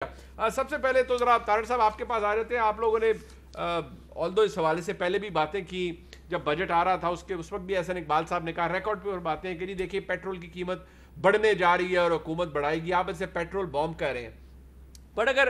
سب سے پہلے تو ذرا طارق صاحب آپ کے پاس آ رہے تھے. آپ لوگوں نے آلدو اس حوالے سے پہلے بھی باتیں کی جب بجٹ آ رہا تھا, اس وقت بھی احسن اقبال صاحب نے کہا ریکارڈ پہ اور باتیں کہ جی دیکھیے پیٹرول کی قیمت بڑھنے جا رہی ہے اور حکومت بڑھائے گی. آپ اسے پیٹرول بوم کہہ رہے ہیں, بٹ اگر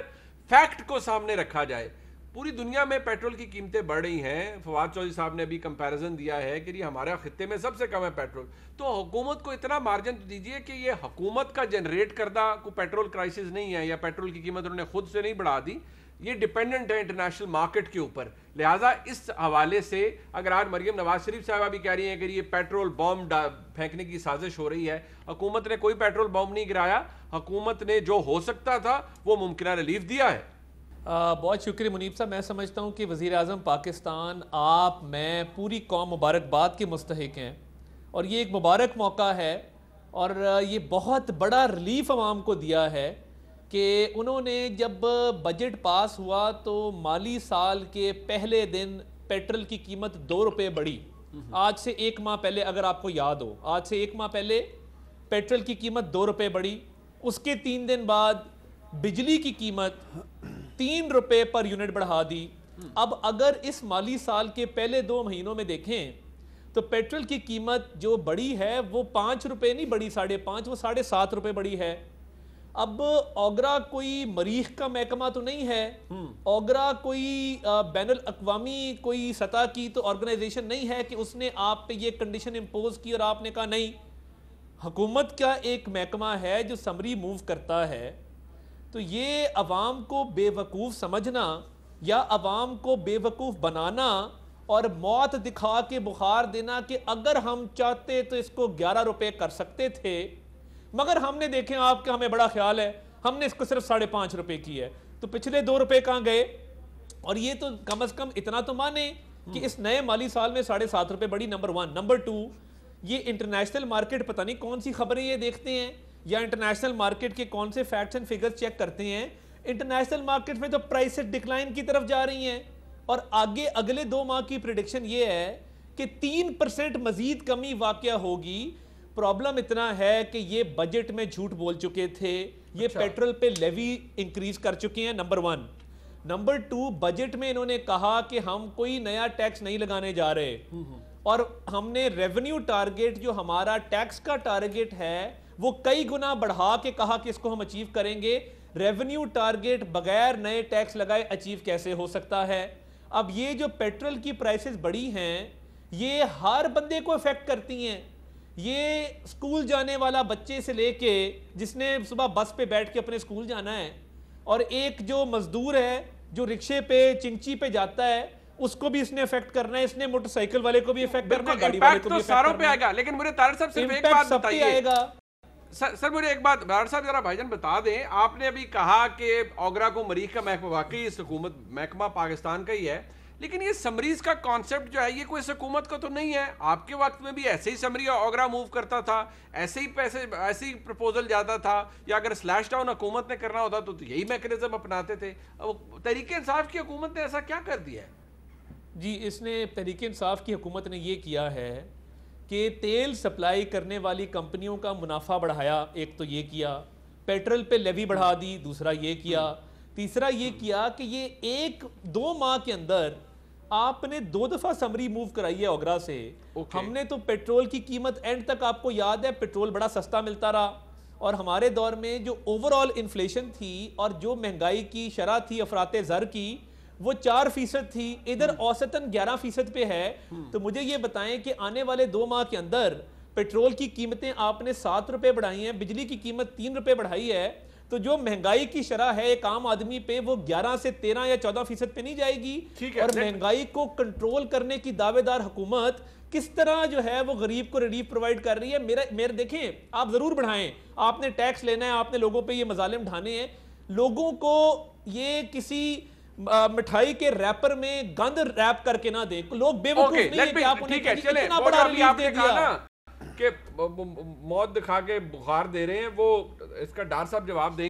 فیکٹ کو سامنے رکھا جائے پوری دنیا میں پیٹرول کی قیمتیں بڑھ رہی ہیں. فواد چودھری صاحب نے ابھی کمپیریزن دیا ہے کہ یہ ہمارے خطے میں سب سے کم ہے پیٹرول. تو حکومت کو اتنا مارجن تو دیجئے کہ یہ حکومت کا جنریٹ کردہ کوئی پیٹرول کرائسس نہیں ہے, یا پیٹرول کی قیمت انہوں نے خود سے نہیں بڑھا دی, یہ ڈیپینڈنٹ ہے انٹرنیشنل مارکیٹ کے اوپر. لہٰذا اس حوالے سے اگر آج مریم نواز شریف صاحبہ بھی کہہ رہی ہیں کہ یہ پیٹرول بوم پھینکنے کی سازش ہو رہی ہے, حکومت نے کوئی پیٹرول بوم نہیں گرایا. حکومت نے جو ہو سکتا تھا وہ ممکنہ ریلیف دیا ہے. بہت شکریہ منیب صاحب. میں سمجھتا ہوں کہ وزیر اعظم پاکستان, آپ, میں, پوری قوم مبارکباد کے مستحق ہیں, اور یہ ایک مبارک موقع ہے اور یہ بہت بڑا ریلیف عوام کو دیا ہے کہ انہوں نے جب بجٹ پاس ہوا تو مالی سال کے پہلے دن پیٹرول کی قیمت 2 روپے بڑھی. آج سے ایک ماہ پہلے, اگر آپ کو یاد ہو, آج سے ایک ماہ پہلے پیٹرول کی قیمت 2 روپے بڑھی. اس کے 3 دن بعد بجلی کی قیمت 3 روپے پر یونٹ بڑھا دی. اب اگر اس مالی سال کے پہلے 2 مہینوں میں دیکھیں تو پیٹرول کی قیمت جو بڑی ہے وہ 5 روپے نہیں بڑی, 5.5, وہ 7.5 روپے بڑی ہے. اب اوگرا کوئی مریخ کا محکمہ تو نہیں ہے, اوگرا کوئی بین الاقوامی کوئی سطح کی تو آرگنائزیشن نہیں ہے کہ اس نے آپ پہ یہ کنڈیشن امپوز کی اور آپ نے کہا نہیں. حکومت کا ایک محکمہ ہے جو سمری موو کرتا ہے. تو یہ عوام کو بے وقوف سمجھنا یا عوام کو بے وقوف بنانا اور موت دکھا کے بخار دینا کہ اگر ہم چاہتے تو اس کو 11 روپے کر سکتے تھے, مگر ہم نے دیکھیں آپ کا ہمیں بڑا خیال ہے, ہم نے اس کو صرف 5.5 روپے کی ہے, تو پچھلے 2 روپے کہاں گئے. اور یہ تو کم از کم اتنا تو مانے کہ اس نئے مالی سال میں 7.5 روپے بڑی, نمبر 1. نمبر 2, یہ انٹرنیشنل مارکیٹ پتہ نہیں کون سی خبریں یہ دیکھتے ہیں یا انٹرنیشنل مارکیٹ کے کون سے فیکٹس اینڈ فگرز چیک کرتے ہیں. انٹرنیشنل مارکیٹ میں تو پرائسز ڈکلائن کی طرف جا رہی ہیں, اور آگے اگلے 2 ماہ کی پریڈکشن یہ ہے کہ 3% مزید کمی واقع ہوگی. پرابلم اتنا ہے کہ یہ بجٹ میں جھوٹ بول چکے تھے, یہ پیٹرول پہ لیوی انکریز کر چکے ہیں, نمبر 1. نمبر 2, بجٹ میں انہوں نے کہا کہ ہم کوئی نیا ٹیکس نہیں لگانے جا رہے, اور ہم نے ریونیو ٹارگٹ جو ہمارا ٹیکس کا ٹارگٹ ہے وہ کئی گنا بڑھا کے کہا کہ اس کو ہم اچیو کریں گے. ریونیو ٹارگٹ بغیر نئے ٹیکس لگائے اچیو کیسے ہو سکتا ہے. اب یہ جو پیٹرول کی پرائسز بڑی ہیں یہ ہر بندے کو افیکٹ کرتی ہیں. یہ سکول جانے والا بچے سے لے کے جس نے صبح بس پہ بیٹھ کے اپنے سکول جانا ہے, اور ایک جو مزدور ہے جو رکشے پہ چنچی پہ جاتا ہے, اس کو بھی اس نے افیکٹ کرنا ہے, اس نے موٹر سائیکل والے کو بھی افیکٹ کرنا ہے, گاڑی والے کو بھی افیکٹ کرنا ہے. ساروں پہ آئے گا. لیکن مجھے طارق صاحب صرف ایک بات بتائیے. سر مجھے ایک بات طارق صاحب ذرا بھائی جان بتا دیں, آپ نے ابھی کہا کہ اوگرا کو مریخ کا محکمہ, واقعی اس حکومت محکمہ پاکستان کا ہی ہے, لیکن یہ سمریز کا کانسیپٹ جو ہے یہ کوئی اس حکومت کا تو نہیں ہے. آپ کے وقت میں بھی ایسے ہی سمری اوگرا موو کرتا تھا, ایسے ہی پیسے, ایسے ہی پرپوزل جاتا تھا, یا اگر سلیش ڈاؤن حکومت نے کرنا ہوتا تو یہی میکنزم اپناتے تھے. تحریک انصاف کی حکومت نے ایسا کیا کر دیا ہے؟ جی, اس نے تحریک انصاف کی حکومت نے یہ کیا ہے کہ تیل سپلائی کرنے والی کمپنیوں کا منافع بڑھایا. ایک تو یہ کیا, پیٹرول پہ لیوی بڑھا دی. دوسرا یہ کیا. تیسرا یہ کیا کہ یہ 1-2 ماہ کے اندر آپ نے 2 دفعہ سمری موو کرائی ہے اوگرا سے. ہم نے تو پیٹرول کی قیمت اینڈ تک, آپ کو یاد ہے, پیٹرول بڑا سستا ملتا رہا, اور ہمارے دور میں جو اوورآل انفلیشن تھی اور جو مہنگائی کی شرح تھی افراط زر کی وہ 4% تھی, ادھر اوسطاً 11% پہ ہے. تو مجھے یہ بتائیں کہ آنے والے 2 ماہ کے اندر پیٹرول کی قیمتیں آپ نے 7 روپے بڑھائی ہیں, بجلی کی قیمت 3 روپے بڑھائی ہے, تو جو مہنگائی کی شرح ہے ایک عام آدمی پہ وہ 11 سے 13 یا 14% پہ نہیں جائے گی. اور مہنگائی کو کنٹرول کرنے کی دعوے دار حکومت کس طرح جو ہے وہ غریب کو ریلیف پرووائڈ کر رہی ہے. میرے دیکھیں, آپ ضرور بڑھائیں, آپ نے ٹیکس لینا ہے, آپ نے لوگوں پہ یہ مظالم ڈھانے ہیں. لوگوں کو یہ کسی مٹھائی کے ریپر میں گند ریپ کر کے نہ دیں. لوگ بے وقوف نہیں ہیں کہ آپ انہیں اتنا بڑا ریلیف دے دیا کہ موت دکھا کے بخار دے رہے ہیں. وہ اس کا ڈار صاحب جواب دیں.